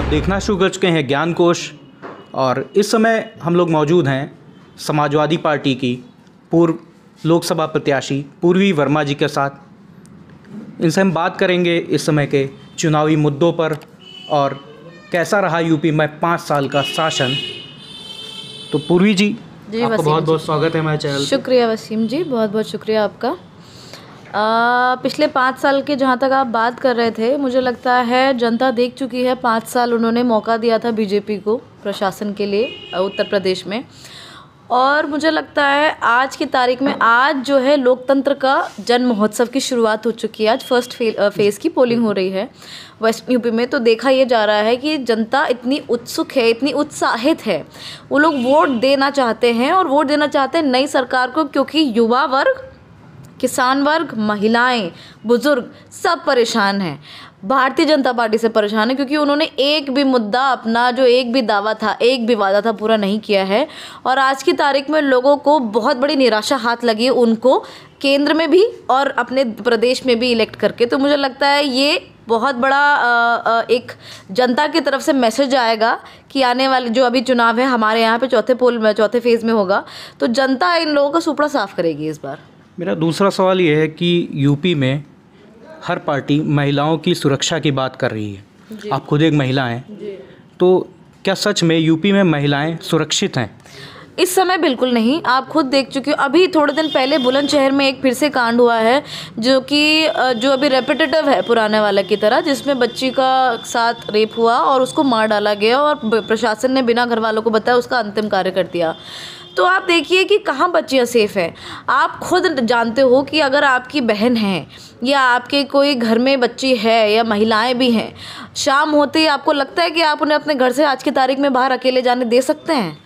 देखना शुरू कर चुके हैं ज्ञान कोश और इस समय हम लोग मौजूद हैं समाजवादी पार्टी की पूर्व लोकसभा प्रत्याशी पूर्वी वर्मा जी के साथ। इनसे हम बात करेंगे इस समय के चुनावी मुद्दों पर और कैसा रहा यूपी में 5 साल का शासन। तो पूर्वी जी आपका बहुत बहुत स्वागत है हमारे चैनल पर। शुक्रिया वसीम जी, बहुत बहुत शुक्रिया आपका। पिछले 5 साल के जहाँ तक आप बात कर रहे थे, मुझे लगता है जनता देख चुकी है। 5 साल उन्होंने मौका दिया था बीजेपी को प्रशासन के लिए उत्तर प्रदेश में, और मुझे लगता है आज की तारीख में आज जो है लोकतंत्र का जन्म महोत्सव की शुरुआत हो चुकी है। आज फर्स्ट फेज़ की पोलिंग हो रही है वेस्ट यूपी में। तो देखा ये जा रहा है कि जनता इतनी उत्सुक है, इतनी उत्साहित है, वो लोग वोट देना चाहते हैं और वोट देना चाहते हैं नई सरकार को, क्योंकि युवा वर्ग, किसान वर्ग, महिलाएं, बुजुर्ग सब परेशान हैं। भारतीय जनता पार्टी से परेशान है क्योंकि उन्होंने एक भी मुद्दा अपना, जो एक भी दावा था, एक भी वादा था, पूरा नहीं किया है। और आज की तारीख में लोगों को बहुत बड़ी निराशा हाथ लगी है, उनको केंद्र में भी और अपने प्रदेश में भी इलेक्ट करके। तो मुझे लगता है ये बहुत बड़ा एक जनता की तरफ से मैसेज आएगा कि आने वाले जो अभी चुनाव है हमारे यहाँ पे चौथे फेज़ में होगा, तो जनता इन लोगों का सुपड़ा साफ करेगी इस बार। मेरा दूसरा सवाल ये है कि यूपी में हर पार्टी महिलाओं की सुरक्षा की बात कर रही है। आप खुद एक महिला हैं, तो क्या सच में यूपी में महिलाएं सुरक्षित हैं? इस समय बिल्कुल नहीं। आप खुद देख चुके हो, अभी थोड़े दिन पहले बुलंदशहर में एक फिर से कांड हुआ है जो अभी रेपिटेटिव है पुराने वाले की तरह, जिसमें बच्ची का साथ रेप हुआ और उसको मार डाला गया और प्रशासन ने बिना घर वालों को बताया उसका अंतिम कार्य कर दिया। तो आप देखिए कि कहाँ बच्चियाँ सेफ़ हैं। आप खुद जानते हो कि अगर आपकी बहन है या आपके कोई घर में बच्ची है या महिलाएं भी हैं, शाम होते ही आपको लगता है कि आप उन्हें अपने घर से आज की तारीख में बाहर अकेले जाने दे सकते हैं?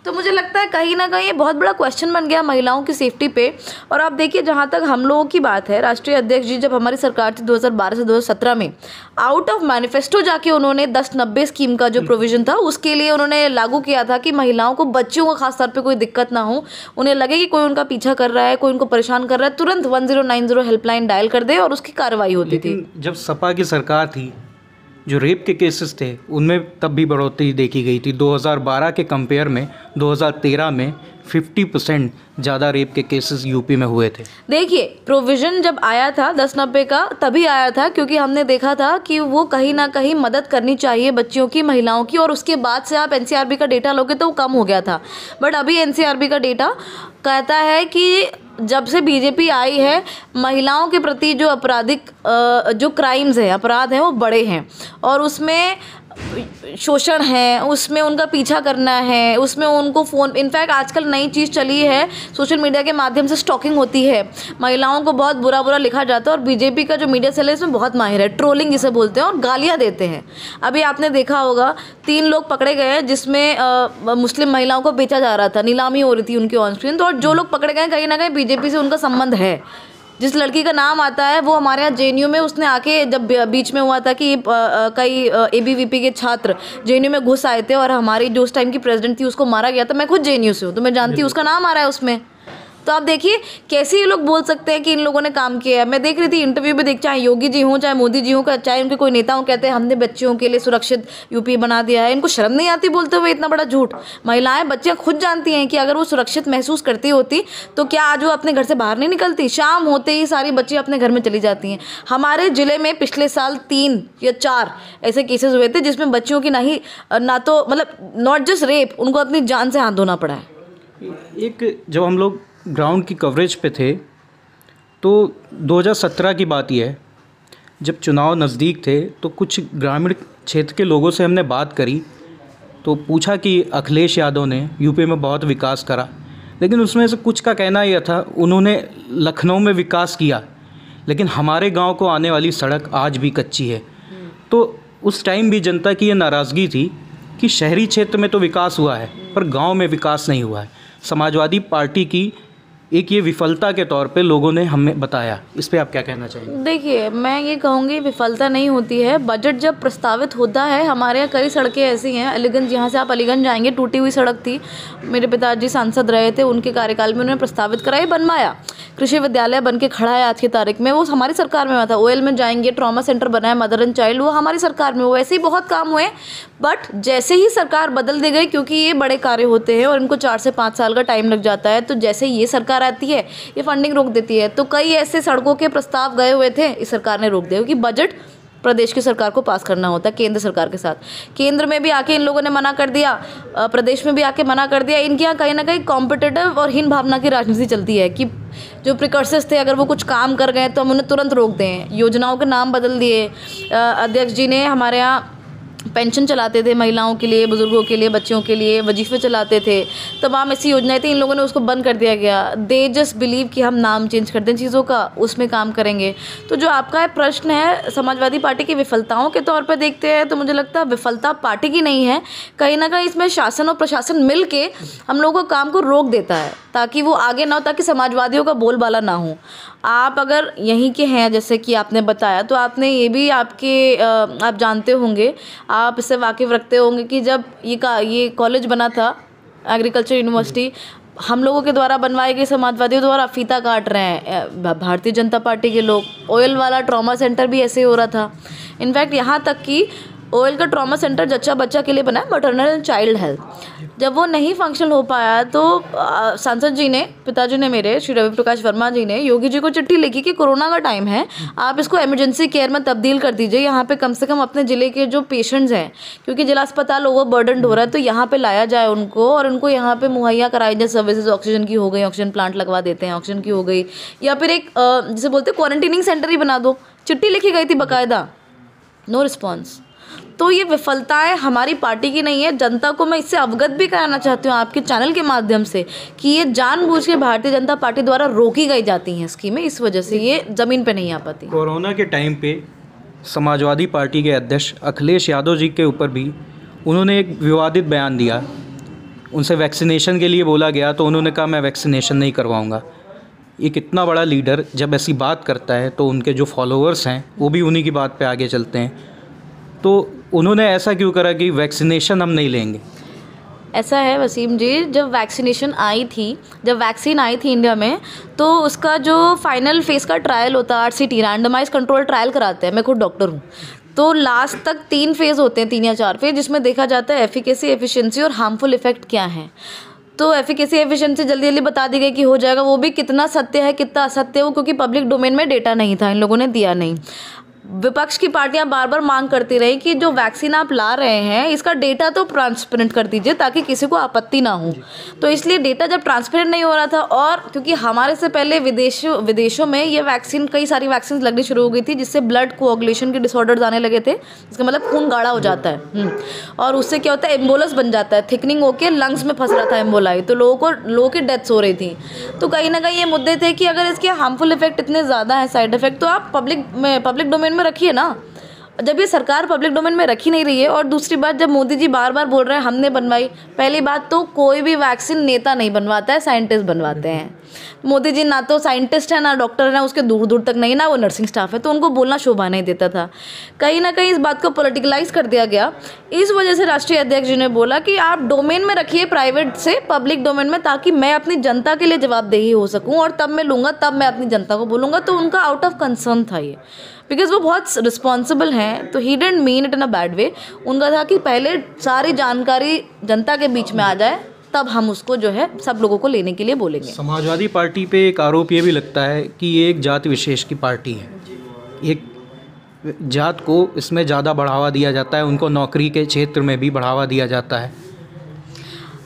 तो मुझे लगता है कहीं ना कहीं ये बहुत बड़ा क्वेश्चन बन गया महिलाओं की सेफ्टी पे। और आप देखिए, जहाँ तक हम लोगों की बात है, राष्ट्रीय अध्यक्ष जी जब हमारी सरकार थी 2012 से 2017 में, आउट ऑफ मैनिफेस्टो जाके उन्होंने 1090 स्कीम का जो प्रोविज़न था उसके लिए उन्होंने लागू किया था कि महिलाओं को, बच्चियों को खास तौर पे कोई दिक्कत ना हो, उन्हें लगे कि कोई उनका पीछा कर रहा है, कोई उनको परेशान कर रहा है, तुरंत 1090 हेल्पलाइन डायल कर दे और उसकी कार्रवाई होती थी। जब सपा की सरकार थी, जो रेप के केसेस थे उनमें तब भी बढ़ोतरी देखी गई थी। 2012 के कंपेयर में 2013 में 50% ज़्यादा रेप के केसेस यूपी में हुए थे। देखिए, प्रोविज़न जब आया था 1090 का, तभी आया था क्योंकि हमने देखा था कि वो कहीं ना कहीं मदद करनी चाहिए बच्चियों की, महिलाओं की। और उसके बाद से आप एनसीआरबी का डेटा लोगे तो वो कम हो गया था, बट अभी एनसीआरबी का डेटा कहता है कि जब से बीजेपी आई है, महिलाओं के प्रति जो आपराधिक जो क्राइम्स हैं, अपराध हैं, वो बढ़े हैं। और उसमें शोषण है, उसमें उनका पीछा करना है, उसमें उनको फ़ोन, इनफैक्ट आजकल नई चीज़ चली है, सोशल मीडिया के माध्यम से स्टॉकिंग होती है, महिलाओं को बहुत बुरा बुरा लिखा जाता है। और बीजेपी का जो मीडिया सेल है इसमें बहुत माहिर है, ट्रोलिंग जिसे बोलते हैं, और गालियाँ देते हैं। अभी आपने देखा होगा 3 लोग पकड़े गए हैं जिसमें मुस्लिम महिलाओं को बेचा जा रहा था, नीलामी हो रही थी उनकी ऑन स्क्रीन। तो जो लोग पकड़े गए कहीं ना कहीं बीजेपी से उनका संबंध है। जिस लड़की का नाम आता है वो हमारे यहाँ जेएनयू में, उसने आके जब बीच में हुआ था कि कई एबीवीपी के छात्र जेएनयू में घुस आए थे और हमारी जो उस टाइम की प्रेसिडेंट थी उसको मारा गया था। मैं खुद जेएनयू से हूँ तो मैं जानती हूँ, उसका नाम आ रहा है उसमें। तो आप देखिए कैसे ये लोग बोल सकते हैं कि इन लोगों ने काम किया है। मैं देख रही थी इंटरव्यू में, चाहे योगी जी हों, चाहे मोदी जी हों, चाहे उनके कोई नेता हों, कहते हैं हमने बच्चियों के लिए सुरक्षित यूपी बना दिया है। इनको शर्म नहीं आती बोलते हुए इतना बड़ा झूठ? महिलाएं, बच्चियां खुद जानती हैं कि अगर वो सुरक्षित महसूस करती होती तो क्या आज वो अपने घर से बाहर नहीं निकलती? शाम होते ही सारी बच्चियां अपने घर में चली जाती हैं। हमारे ज़िले में पिछले साल 3 या 4 ऐसे केसेस हुए थे जिसमें बच्चियों की ना तो मतलब नॉट जस्ट रेप, उनको अपनी जान से हाथ धोना पड़ा है। एक जब हम लोग ग्राउंड की कवरेज पे थे तो 2017 की बात ही है, जब चुनाव नज़दीक थे तो कुछ ग्रामीण क्षेत्र के लोगों से हमने बात करी तो पूछा कि अखिलेश यादव ने यूपी में बहुत विकास करा, लेकिन उसमें से कुछ का कहना यह था उन्होंने लखनऊ में विकास किया लेकिन हमारे गांव को आने वाली सड़क आज भी कच्ची है। तो उस टाइम भी जनता की ये नाराज़गी थी कि शहरी क्षेत्र में तो विकास हुआ है पर गांव में विकास नहीं हुआ है। समाजवादी पार्टी की एक ये विफलता के तौर पे लोगों ने हमें बताया, इस पे आप क्या कहना चाहेंगे? देखिए, मैं ये कहूँगी विफलता नहीं होती है। बजट जब प्रस्तावित होता है, हमारे यहाँ कई सड़कें ऐसी हैं, अलीगंज, यहाँ से आप अलीगंज जाएंगे, टूटी हुई सड़क थी, मेरे पिताजी सांसद रहे थे, उनके कार्यकाल में उन्होंने प्रस्तावित कराई, बनवाया, कृषि विद्यालय बन के खड़ा है आज की तारीख में, वो हमारी सरकार में हुआ था। ओएल में जाएंगे, ट्रॉमा सेंटर बना है, मदर एंड चाइल्ड, वो हमारी सरकार में, वैसे ही बहुत काम हुए। बट जैसे ही सरकार बदल दी गई, क्योंकि ये बड़े कार्य होते हैं और इनको 4 से 5 साल का टाइम लग जाता है, तो जैसे ही ये सरकार आती है, ये फंडिंग रोक देती है। तो कई ऐसे सड़कों के प्रस्ताव गए हुए थे, इस सरकार ने रोक दिया, क्योंकि बजट प्रदेश की सरकार को पास करना होता है केंद्र सरकार के साथ। केंद्र में भी आके इन लोगों ने मना कर दिया, प्रदेश में भी आके मना कर दिया। इनके यहाँ कहीं ना कहीं कॉम्पिटिटिव और हीन भावना की राजनीति चलती है कि जो प्रिकर्सर्स थे, अगर वो कुछ काम कर गए तो हम उन्हें तुरंत रोक दें। योजनाओं के नाम बदल दिए। अध्यक्ष जी ने हमारे यहाँ पेंशन चलाते थे महिलाओं के लिए, बुजुर्गों के लिए, बच्चों के लिए, वजीफे चलाते थे, तमाम ऐसी योजनाएं थी, इन लोगों ने उसको बंद कर दिया गया। दे जस्ट बिलीव कि हम नाम चेंज कर दें चीज़ों का, उसमें काम करेंगे। तो जो आपका प्रश्न है समाजवादी पार्टी की विफलताओं के तौर पर देखते हैं, तो मुझे लगता है विफलता पार्टी की नहीं है, कहीं ना कहीं इसमें शासन और प्रशासन मिल के हम लोगों को काम को रोक देता है, ताकि वो आगे ना हो, ताकि समाजवादियों का बोलबाला ना हो। आप अगर यहीं के हैं, जैसे कि आपने बताया, तो आपने ये भी आप जानते होंगे, आप इससे वाकिफ़ रखते होंगे कि जब ये कॉलेज बना था, एग्रीकल्चर यूनिवर्सिटी, हम लोगों के द्वारा बनवाई गई, समाजवादियों द्वारा फीता काट रहे हैं भारतीय जनता पार्टी के लोग। ऑयल वाला ट्रॉमा सेंटर भी ऐसे ही हो रहा था। इनफैक्ट यहाँ तक कि ऑयल का ट्रॉमा सेंटर जच्चा बच्चा के लिए बना है, मैटरनल एंड चाइल्ड हेल्थ। जब वो नहीं फंक्शनल हो पाया, तो सांसद जी ने, पिताजी ने मेरे, श्री रवि प्रकाश वर्मा जी ने योगी जी को चिट्ठी लिखी कि कोरोना का टाइम है, आप इसको इमरजेंसी केयर में तब्दील कर दीजिए, यहाँ पे कम से कम अपने ज़िले के जो पेशेंट्स हैं, क्योंकि जिला अस्पताल ओवर बर्डनड हो रहा है, तो यहाँ पे लाया जाए उनको, और उनको यहाँ पे मुहैया कराई जाए सर्विसेज। ऑक्सीजन की हो गई, ऑक्सीजन प्लांट लगवा देते हैं, ऑक्सीजन की हो गई, या फिर एक जिसे बोलते हैं क्वारंटीनिंग सेंटर ही बना दो। चिट्ठी लिखी गई थी बाकायदा, नो रिस्पॉन्स। तो ये विफलताएं हमारी पार्टी की नहीं है। जनता को मैं इससे अवगत भी कराना चाहती हूँ आपके चैनल के माध्यम से कि ये जानबूझ के भारतीय जनता पार्टी द्वारा रोकी गई जाती हैं स्कीमें, इस वजह से ये ज़मीन पे नहीं आ पाती। कोरोना के टाइम पे समाजवादी पार्टी के अध्यक्ष अखिलेश यादव जी के ऊपर भी उन्होंने एक विवादित बयान दिया। उनसे वैक्सीनेशन के लिए बोला गया तो उन्होंने कहा मैं वैक्सीनेशन नहीं करवाऊँगा। एक इतना बड़ा लीडर जब ऐसी बात करता है तो उनके जो फॉलोअर्स हैं वो भी उन्हीं की बात पे आगे चलते हैं। तो उन्होंने ऐसा क्यों करा कि वैक्सीनेशन हम नहीं लेंगे? ऐसा है वसीम जी, जब वैक्सीन आई थी इंडिया में, तो उसका जो फाइनल फेज़ का ट्रायल होता है, RCT, रैंडमाइज कंट्रोल ट्रायल कराते हैं, मैं खुद डॉक्टर हूँ, तो लास्ट तक 3 फेज़ होते हैं, 3 या 4 फेज़, जिसमें देखा जाता है एफिकेसी, एफिशिएंसी और हार्मफुल इफेक्ट क्या है। तो एफिकेसी, एफिशिएंसी जल्दी जल्दी बता दी गई कि हो जाएगा, वो भी कितना सत्य है कितना असत्य है वो, क्योंकि पब्लिक डोमेन में डेटा नहीं था, इन लोगों ने दिया नहीं। विपक्ष की पार्टियां बार बार मांग करती रही कि जो वैक्सीन आप ला रहे हैं इसका डेटा तो ट्रांसपेरेंट कर दीजिए ताकि किसी को आपत्ति ना हो। तो इसलिए डेटा जब ट्रांसपेरेंट नहीं हो रहा था, और क्योंकि हमारे से पहले विदेशों में ये वैक्सीन, कई सारी वैक्सीन लगनी शुरू हो गई थी, जिससे ब्लड कोआगुलेशन के डिसऑर्डर्स आने लगे थे, इसका मतलब खून गाढ़ा हो जाता है, और उससे क्या होता है, एम्बोलस बन जाता है, थिकनिंग होकर लंग्स में फंस रहा था एम्बोलाई, तो लोगों की डेथ्स हो रही थी। तो कहीं ना कहीं ये मुद्दे थे कि अगर इसके हार्मफुल इफेक्ट इतने ज़्यादा हैं, साइड इफेक्ट, तो आप पब्लिक डोमेन में रखिए ना। जब ये सरकार पब्लिक डोमेन में रखी नहीं रही है, और दूसरी बात, जब मोदी जी बार बार बोल रहे हैं हमने बनवाई, पहली बात तो कोई भी वैक्सीन नेता नहीं बनवाता है, साइंटिस्ट बनवाते हैं। मोदी जी ना तो साइंटिस्ट है ना डॉक्टर है, उसके दूर दूर तक नहीं, ना वो नर्सिंग स्टाफ है, तो उनको बोलना शोभा नहीं देता था। कहीं ना कहीं इस बात को पॉलिटिकलाइज कर दिया गया। इस वजह से राष्ट्रीय अध्यक्ष जी ने बोला कि आप डोमेन में रखिए प्राइवेट से पब्लिक डोमेन में, ताकि मैं अपनी जनता के लिए जवाबदेही हो सकूं, और तब मैं लूँगा, तब मैं अपनी जनता को बोलूँगा। तो उनका आउट ऑफ कंसर्न था ये, बिकॉज वो बहुत रिस्पॉन्सिबल हैं, तो he didn't mean it in a bad way. उनका था कि पहले सारी जानकारी जनता के बीच में आ जाए, तब हम उसको जो है सब लोगों को लेने के लिए बोलेंगे। समाजवादी पार्टी पे एक आरोप ये भी लगता है कि ये एक जाति विशेष की पार्टी है, एक जात को इसमें ज़्यादा बढ़ावा दिया जाता है, उनको नौकरी के क्षेत्र में भी बढ़ावा दिया जाता है।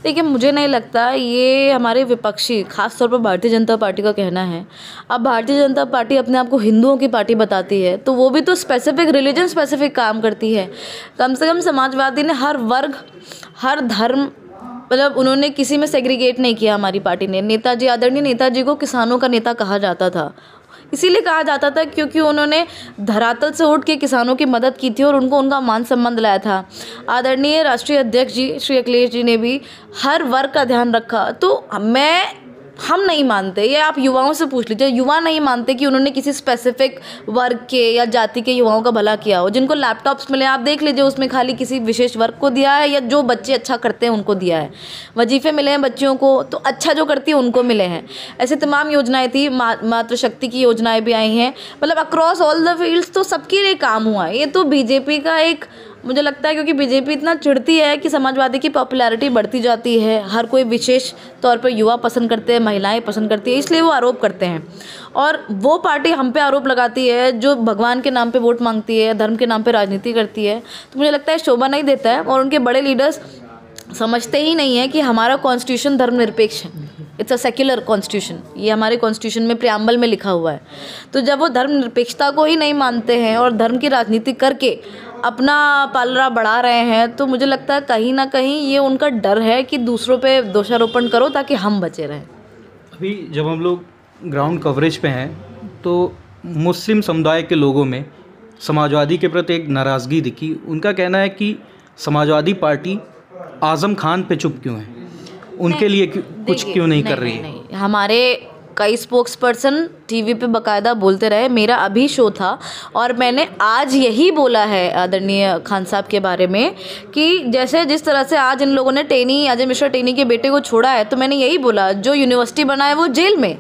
देखिए, मुझे नहीं लगता, ये हमारे विपक्षी, खासतौर पर भारतीय जनता पार्टी का कहना है। अब भारतीय जनता पार्टी अपने आप को हिंदुओं की पार्टी बताती है, तो वो भी तो स्पेसिफिक रिलीजन स्पेसिफिक काम करती है। कम से कम समाजवादी ने हर वर्ग, हर धर्म, मतलब उन्होंने किसी में सेग्रीगेट नहीं किया हमारी पार्टी ने। नेताजी, आदरणीय नेताजी को किसानों का नेता कहा जाता था, इसीलिए कहा जाता था क्योंकि उन्होंने धरातल से उठ के किसानों की मदद की थी और उनको उनका मान सम्मान दिलाया था। आदरणीय राष्ट्रीय अध्यक्ष जी श्री अखिलेश जी ने भी हर वर्ग का ध्यान रखा। तो मैं हम नहीं मानते, ये आप युवाओं से पूछ लीजिए, युवा नहीं मानते कि उन्होंने किसी स्पेसिफिक वर्ग के या जाति के युवाओं का भला किया हो। जिनको लैपटॉप्स मिले आप देख लीजिए, उसमें खाली किसी विशेष वर्ग को दिया है या जो बच्चे अच्छा करते हैं उनको दिया है। वजीफ़े मिले हैं बच्चियों को तो अच्छा जो करती है उनको मिले हैं। ऐसे तमाम योजनाएं थी, मातृशक्ति की योजनाएं भी आई हैं, मतलब अक्रॉस ऑल द फील्ड्स तो सबके लिए काम हुआ है। ये तो बीजेपी का एक, मुझे लगता है क्योंकि बीजेपी इतना चिढ़ती है कि समाजवादी की पॉपुलैरिटी बढ़ती जाती है, हर कोई विशेष तौर पर युवा पसंद करते हैं, महिलाएं पसंद करती है, इसलिए वो आरोप करते हैं। और वो पार्टी हम पे आरोप लगाती है जो भगवान के नाम पे वोट मांगती है, धर्म के नाम पे राजनीति करती है, तो मुझे लगता है शोभा नहीं देता है। और उनके बड़े लीडर्स समझते ही नहीं है कि हमारा कॉन्स्टिट्यूशन धर्मनिरपेक्ष है, इट्स अ सेक्युलर कॉन्स्टिट्यूशन, ये हमारे कॉन्स्टिट्यूशन में प्रियम्बल में लिखा हुआ है। तो जब वो धर्मनिरपेक्षता को ही नहीं मानते हैं और धर्म की राजनीति करके अपना पालरा बढ़ा रहे हैं, तो मुझे लगता है कहीं ना कहीं ये उनका डर है कि दूसरों पे दोषारोपण करो ताकि हम बचे रहें। अभी जब हम लोग ग्राउंड कवरेज पे हैं तो मुस्लिम समुदाय के लोगों में समाजवादी के प्रति एक नाराज़गी दिखी। उनका कहना है कि समाजवादी पार्टी आज़म खान पे चुप क्यों है, उनके लिए कुछ क्यों नहीं कर रही है। नहीं, हमारे कई स्पोक्स पर्सन टीवी पे बाकायदा बोलते रहे, मेरा अभी शो था और मैंने आज यही बोला है आदरणीय खान साहब के बारे में कि जैसे जिस तरह से आज इन लोगों ने टेनी, अजय मिश्रा टेनी के बेटे को छोड़ा है, तो मैंने यही बोला जो यूनिवर्सिटी बनाए वो जेल में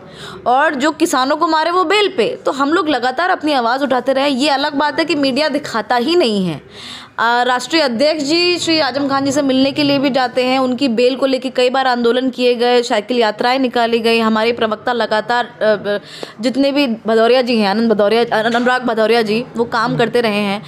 और जो किसानों को मारे वो बेल पे। तो हम लोग लगातार अपनी आवाज़ उठाते रहे। ये अलग बात है कि मीडिया दिखाता ही नहीं है। राष्ट्रीय अध्यक्ष जी श्री आजम खान जी से मिलने के लिए भी जाते हैं, उनकी बेल को लेकर कई बार आंदोलन किए गए, साइकिल यात्राएं निकाली गई। हमारे प्रवक्ता लगातार जितने भी भदौरिया जी हैं, अनुराग भदौरिया जी, वो काम करते रहे हैं।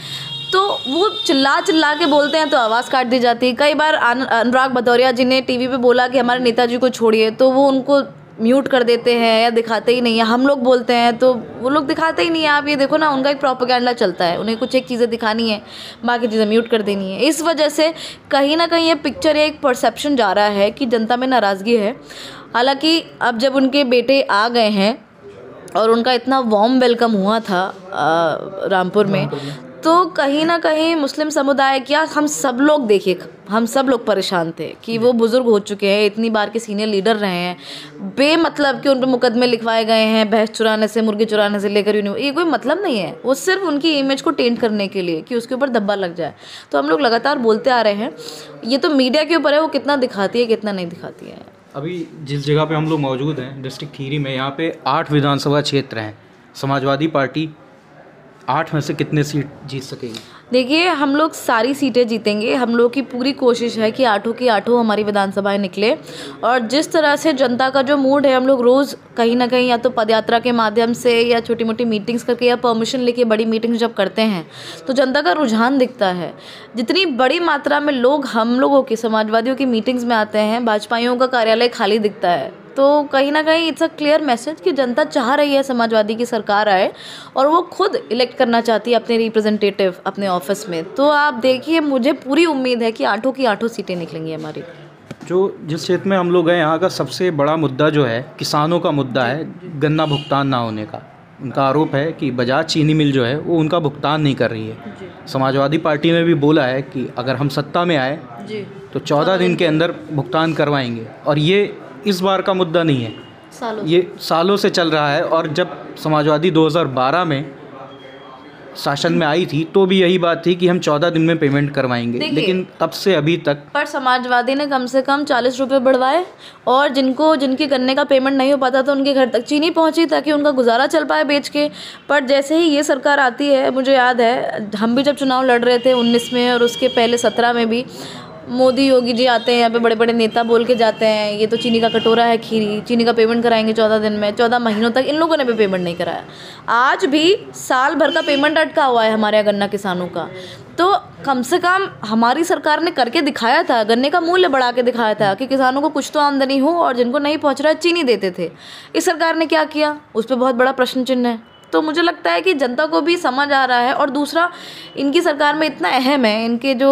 तो वो चिल्ला चिल्ला के बोलते हैं तो आवाज़ काट दी जाती है। कई बार अनुराग भदौरिया जी ने टीवी पे बोला कि हमारे नेताजी को छोड़िए, तो वो उनको म्यूट कर देते हैं या दिखाते ही नहीं है। हम लोग बोलते हैं तो वो लोग दिखाते ही नहीं है। आप ये देखो ना, उनका एक प्रोपेगेंडा चलता है, उन्हें कुछ एक चीज़ें दिखानी है, बाकी चीज़ें म्यूट कर देनी है। इस वजह से कहीं ना कहीं ये पिक्चर या एक परसेप्शन जा रहा है कि जनता में नाराज़गी है। हालांकि अब जब उनके बेटे आ गए हैं और उनका इतना वार्म वेलकम हुआ था रामपुर में, तो कहीं ना कहीं मुस्लिम समुदाय, क्या हम सब लोग देखिए, हम सब लोग परेशान थे कि वो बुज़ुर्ग हो चुके हैं, इतनी बार के सीनियर लीडर रहे हैं, बेमतलब कि उन पर मुकदमे लिखवाए गए हैं, भैंस चुराने से, मुर्गी चुराने से लेकर ये कोई मतलब नहीं है। वो सिर्फ उनकी इमेज को टेंट करने के लिए कि उसके ऊपर धब्बा लग जाए। तो हम लोग लगातार बोलते आ रहे हैं, ये तो मीडिया के ऊपर है वो कितना दिखाती है कितना नहीं दिखाती है। अभी जिस जगह पे हम लोग मौजूद हैं डिस्ट्रिक्ट खीरी में, यहाँ पे 8 विधानसभा क्षेत्र हैं। समाजवादी पार्टी 8 में से कितने सीट जीत सकेगी? देखिए, हम लोग सारी सीटें जीतेंगे। हम लोग की पूरी कोशिश है कि 8 की 8 हमारी विधानसभाएं निकले। और जिस तरह से जनता का जो मूड है, हम लोग रोज़ कहीं ना कहीं या तो पदयात्रा के माध्यम से या छोटी मोटी मीटिंग्स करके या परमिशन लेके बड़ी मीटिंग्स जब करते हैं तो जनता का रुझान दिखता है। जितनी बड़ी मात्रा में लोग हम लोगों की, समाजवादियों की मीटिंग्स में आते हैं, भाजपाइयों का कार्यालय खाली दिखता है, तो कहीं ना कहीं इट्स अ क्लियर मैसेज कि जनता चाह रही है समाजवादी की सरकार आए और वो खुद इलेक्ट करना चाहती है अपने रिप्रेजेंटेटिव अपने ऑफिस में। तो आप देखिए, मुझे पूरी उम्मीद है कि 8 की 8 सीटें निकलेंगी हमारी। जो जिस क्षेत्र में हम लोग हैं, यहाँ का सबसे बड़ा मुद्दा जो है किसानों का मुद्दा है, गन्ना भुगतान ना होने का। उनका आरोप है कि बजाज चीनी मिल जो है वो उनका भुगतान नहीं कर रही है। समाजवादी पार्टी ने भी बोला है कि अगर हम सत्ता में आए तो 14 दिन के अंदर भुगतान करवाएंगे। और ये इस बार का मुद्दा नहीं है, ये सालों से चल रहा है। और जब समाजवादी 2012 में शासन में आई थी तो भी यही बात थी कि हम 14 दिन में पेमेंट करवाएंगे, लेकिन तब से अभी तक पर समाजवादी ने कम से कम 40 रुपये बढ़वाए और जिनके गन्ने का पेमेंट नहीं हो पाता तो उनके घर तक चीनी पहुंची ताकि उनका गुजारा चल पाए बेच के। पर जैसे ही ये सरकार आती है, मुझे याद है हम भी जब चुनाव लड़ रहे थे 19 में और उसके पहले 17 में भी, मोदी योगी जी आते हैं यहाँ पे, बड़े बड़े नेता बोल के जाते हैं ये तो चीनी का कटोरा है खीरी, चीनी का पेमेंट कराएंगे 14 दिन में। 14 महीनों तक इन लोगों ने भी पेमेंट नहीं कराया। आज भी साल भर का पेमेंट अटका हुआ है हमारे यहाँ गन्ना किसानों का। तो कम से कम हमारी सरकार ने करके दिखाया था, गन्ने का मूल्य बढ़ा के दिखाया था कि किसानों को कुछ तो आमदनी हो और जिनको नहीं पहुँच रहा है चीनी देते थे। इस सरकार ने क्या किया, उस पर बहुत बड़ा प्रश्न चिन्ह है। तो मुझे लगता है कि जनता को भी समझ आ रहा है। और दूसरा, इनकी सरकार में इतना अहम है, इनके जो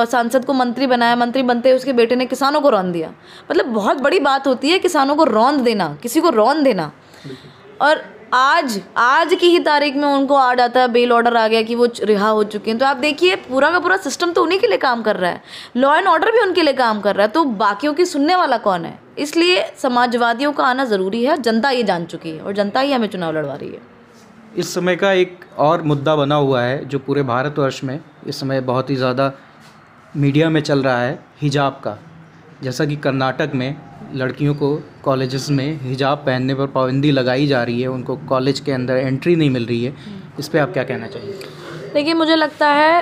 सांसद को मंत्री बनाया, मंत्री बनते उसके बेटे ने किसानों को रौंद दिया। मतलब बहुत बड़ी बात होती है किसानों को रौंद देना, किसी को रौंद देना। और आज की ही तारीख में उनको आ जाता है, बेल ऑर्डर आ गया कि वो रिहा हो चुके हैं। तो आप देखिए पूरा का पूरा सिस्टम तो उन्हीं के लिए काम कर रहा है, लॉ एंड ऑर्डर भी उनके लिए काम कर रहा है, तो बाकियों की सुनने वाला कौन है? इसलिए समाजवादियों का आना ज़रूरी है। जनता ये जान चुकी है और जनता ही हमें चुनाव लड़वा रही है। इस समय का एक और मुद्दा बना हुआ है जो पूरे भारतवर्ष में इस समय बहुत ही ज़्यादा मीडिया में चल रहा है, हिजाब का। जैसा कि कर्नाटक में लड़कियों को कॉलेजेस में हिजाब पहनने पर पाबंदी लगाई जा रही है, उनको कॉलेज के अंदर एंट्री नहीं मिल रही है। इस पे आप क्या कहना चाहिए? देखिए मुझे लगता है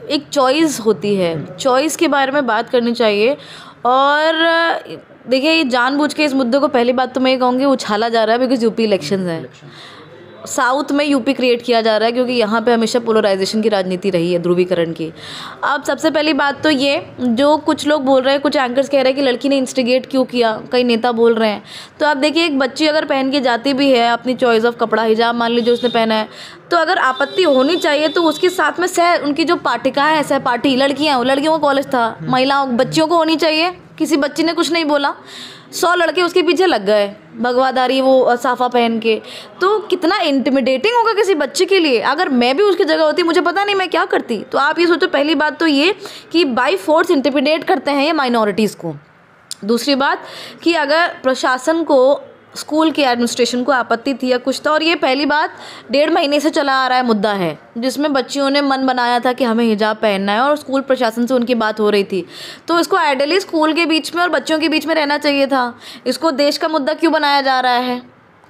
एक चॉइस होती है, चॉइस के बारे में बात करनी चाहिए। और देखिए ये जानबूझ के इस मुद्दे को, पहली बात तो मैं ये कहूँगी, उछाला जा रहा है बिकॉज यूपी इलेक्शंस हैं। साउथ में यूपी क्रिएट किया जा रहा है क्योंकि यहाँ पे हमेशा पोलराइजेशन की राजनीति रही है, ध्रुवीकरण की। अब सबसे पहली बात तो ये, जो कुछ लोग बोल रहे हैं, कुछ एंकर्स कह रहे हैं कि लड़की ने इंस्टिगेट क्यों किया, कई नेता बोल रहे हैं। तो आप देखिए एक बच्ची अगर पहन के जाती भी है अपनी चॉइस ऑफ कपड़ा, हिजाब मान लीजिए उसने पहना है, तो अगर आपत्ति होनी चाहिए तो उसके साथ में उनकी जो पार्टिकाएँ हैं, सहपाठी लड़कियाँ, लड़कियों का कॉलेज था, महिलाओं बच्चियों को होनी चाहिए। किसी बच्ची ने कुछ नहीं बोला, 100 लड़के उसके पीछे लग गए भगवादारी वो साफा पहन के। तो कितना इंटिमिडेटिंग होगा किसी बच्चे के लिए। अगर मैं भी उसकी जगह होती, मुझे पता नहीं मैं क्या करती। तो आप ये सोचो, पहली बात तो ये कि बाय फोर्स इंटिमिडेट करते हैं ये माइनॉरिटीज़ को। दूसरी बात कि अगर प्रशासन को, स्कूल के एडमिनिस्ट्रेशन को आपत्ति थी या कुछ था, और ये पहली बात 1.5 महीने से चला आ रहा है मुद्दा है, जिसमें बच्चियों ने मन बनाया था कि हमें हिजाब पहनना है और स्कूल प्रशासन से उनकी बात हो रही थी। तो इसको आइडियली स्कूल के बीच में और बच्चों के बीच में रहना चाहिए था। इसको देश का मुद्दा क्यों बनाया जा रहा है,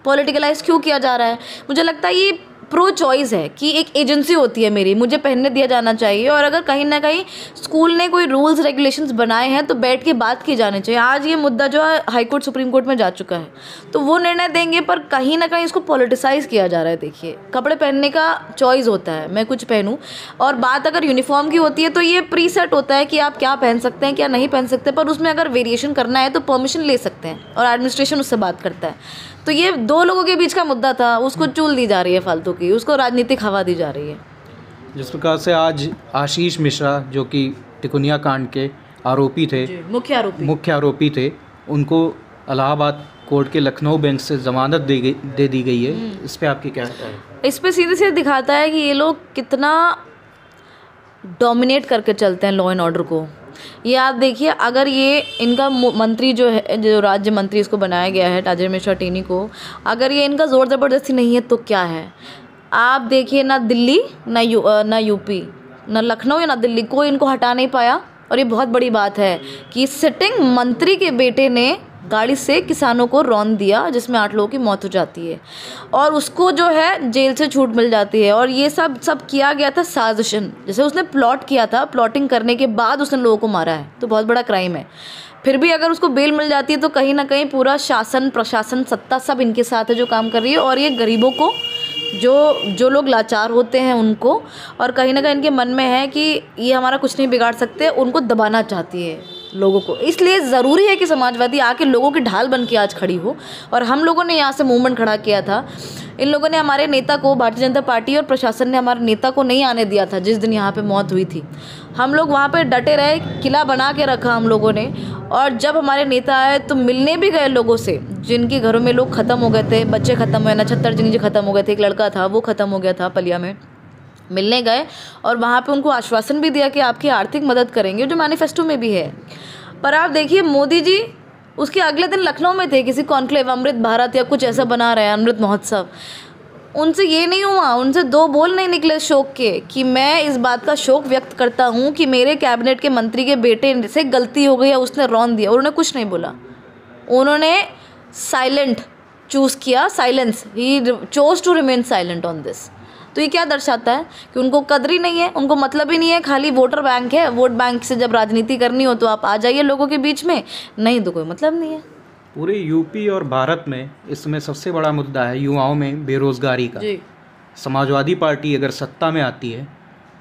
पॉलिटिकलाइज क्यों किया जा रहा है? मुझे लगता है ये प्रो चॉइस है कि एक एजेंसी होती है मेरी, मुझे पहनने दिया जाना चाहिए। और अगर कहीं ना कहीं स्कूल ने कोई रूल्स रेगुलेशंस बनाए हैं तो बैठ के बात की जानी चाहिए। आज ये मुद्दा जो है हाई कोर्ट, सुप्रीम कोर्ट में जा चुका है, तो वो निर्णय देंगे, पर कहीं ना कहीं इसको पॉलिटिसाइज किया जा रहा है। देखिए कपड़े पहनने का चॉइस होता है, मैं कुछ पहनूं, और बात अगर यूनिफॉर्म की होती है तो ये प्री सेट होता है कि आप क्या पहन सकते हैं क्या नहीं पहन सकते, पर उसमें अगर वेरिएशन करना है तो परमिशन ले सकते हैं और एडमिनिस्ट्रेशन उससे बात करता है। तो ये 2 लोगों के बीच का मुद्दा था, उसको चूल दी जा रही है फालतू की, उसको राजनीतिक हवा दी जा रही है। जिस प्रकार से आज आशीष मिश्रा जो कि टिकुनिया कांड के आरोपी थे, मुख्य आरोपी थे, उनको इलाहाबाद कोर्ट के लखनऊ बेंच से जमानत दे दी गई है। इस पे आपकी क्या है? इस पे सीधे सीधे दिखाता है कि ये लोग कितना डोमिनेट करके चलते हैं लॉ एंड ऑर्डर को। ये आप देखिए, अगर ये इनका मंत्री जो है, जो राज्य मंत्री इसको बनाया गया है ताजिर मिश्रा टेनी को, अगर ये इनका ज़ोर ज़बरदस्ती नहीं है तो क्या है? आप देखिए, ना दिल्ली ना यूपी, ना लखनऊ या ना दिल्ली, कोई इनको हटा नहीं पाया। और ये बहुत बड़ी बात है कि सिटिंग मंत्री के बेटे ने गाड़ी से किसानों को रौंद दिया, जिसमें 8 लोगों की मौत हो जाती है और उसको जो है जेल से छूट मिल जाती है। और ये सब किया गया था साजिशन, जैसे उसने प्लॉट किया था, प्लॉटिंग करने के बाद उसने लोगों को मारा है, तो बहुत बड़ा क्राइम है। फिर भी अगर उसको बेल मिल जाती है तो कहीं ना कहीं पूरा शासन, प्रशासन, सत्ता सब इनके साथ है जो काम कर रही है। और ये गरीबों को, जो लोग लाचार होते हैं उनको, और कहीं ना कहीं इनके मन में है कि ये हमारा कुछ नहीं बिगाड़ सकते, उनको दबाना चाहती है लोगों को। इसलिए ज़रूरी है कि समाजवादी आके लोगों की ढाल बन के आज खड़ी हो। और हम लोगों ने यहाँ से मूवमेंट खड़ा किया था, इन लोगों ने हमारे नेता को, भारतीय जनता पार्टी और प्रशासन ने हमारे नेता को नहीं आने दिया था जिस दिन यहाँ पे मौत हुई थी। हम लोग वहाँ पे डटे रहे, किला बना के रखा हम लोगों ने। और जब हमारे नेता आए तो मिलने भी गए लोगों से, जिनके घरों में लोग ख़त्म हो गए थे, बच्चे ख़त्म हुए, नक्षत्र जी ख़त्म हो गए थे, एक लड़का था वो ख़त्म हो गया था पलिया में, मिलने गए और वहाँ पे उनको आश्वासन भी दिया कि आपकी आर्थिक मदद करेंगे, जो मैनिफेस्टो में भी है। पर आप देखिए मोदी जी उसके अगले दिन लखनऊ में थे, किसी कॉन्क्लेव, अमृत भारत या कुछ ऐसा बना रहे हैं, अमृत महोत्सव। उनसे ये नहीं हुआ, उनसे 2 बोल नहीं निकले शोक के कि मैं इस बात का शोक व्यक्त करता हूँ कि मेरे कैबिनेट के मंत्री के बेटे से गलती हो गई है, उसने रौंद दिया। उन्होंने कुछ नहीं बोला, उन्होंने साइलेंट चूज़ किया, silence, he chose to remain silent on this. तो ये क्या दर्शाता है कि उनको कदर ही नहीं है, उनको मतलब ही नहीं है, खाली वोटर बैंक है। वोट बैंक से जब राजनीति करनी हो तो आप आ जाइए लोगों के बीच में, नहीं तो कोई मतलब नहीं है। पूरे यूपी और भारत में इस समय सबसे बड़ा मुद्दा है युवाओं में बेरोजगारी का। समाजवादी पार्टी अगर सत्ता में आती है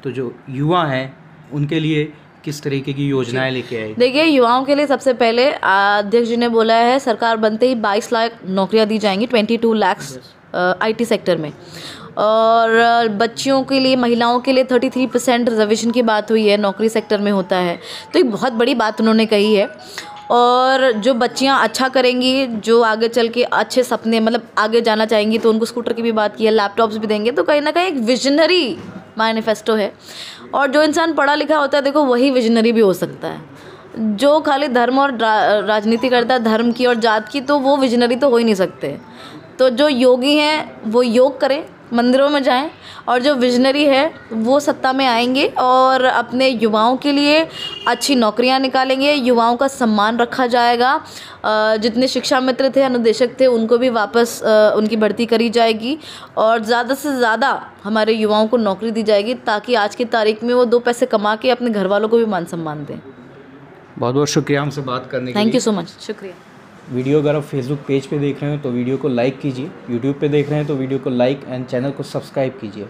तो जो युवा हैं उनके लिए किस तरीके की योजनाएं लेके आएगी? देखिए, युवाओं के लिए सबसे पहले अध्यक्ष जी ने बोला है सरकार बनते ही 22 लाख नौकरियां दी जाएंगी, 22 लाख IT सेक्टर में। और बच्चियों के लिए, महिलाओं के लिए 33% रिजर्वेशन की बात हुई है, नौकरी सेक्टर में होता है। तो एक बहुत बड़ी बात उन्होंने कही है। और जो बच्चियां अच्छा करेंगी, जो आगे चल के अच्छे सपने मतलब आगे जाना चाहेंगी, तो उनको स्कूटर की भी बात की है, लैपटॉप्स भी देंगे। तो कहीं ना कहीं एक विजनरी मैनिफेस्टो है। और जो इंसान पढ़ा लिखा होता है देखो वही विजनरी भी हो सकता है। जो खाली धर्म और राजनीति करता है धर्म की और जात की, तो वो विजनरी तो हो ही नहीं सकते। तो जो योगी हैं वो योग करें, मंदिरों में जाएं, और जो विजनरी है वो सत्ता में आएंगे और अपने युवाओं के लिए अच्छी नौकरियां निकालेंगे, युवाओं का सम्मान रखा जाएगा। जितने शिक्षा मित्र थे, अनुदेशक थे, उनको भी वापस उनकी भर्ती करी जाएगी और ज़्यादा से ज़्यादा हमारे युवाओं को नौकरी दी जाएगी, ताकि आज की तारीख में वो 2 पैसे कमा के अपने घर वालों को भी मान सम्मान दें। बहुत बहुत शुक्रिया हमसे बात करने के लिए। Thank you so much. शुक्रिया। वीडियो अगर आप फेसबुक पेज पे देख रहे हो तो वीडियो को लाइक कीजिए, यूट्यूब पे देख रहे हैं तो वीडियो को लाइक एंड चैनल को सब्सक्राइब कीजिए।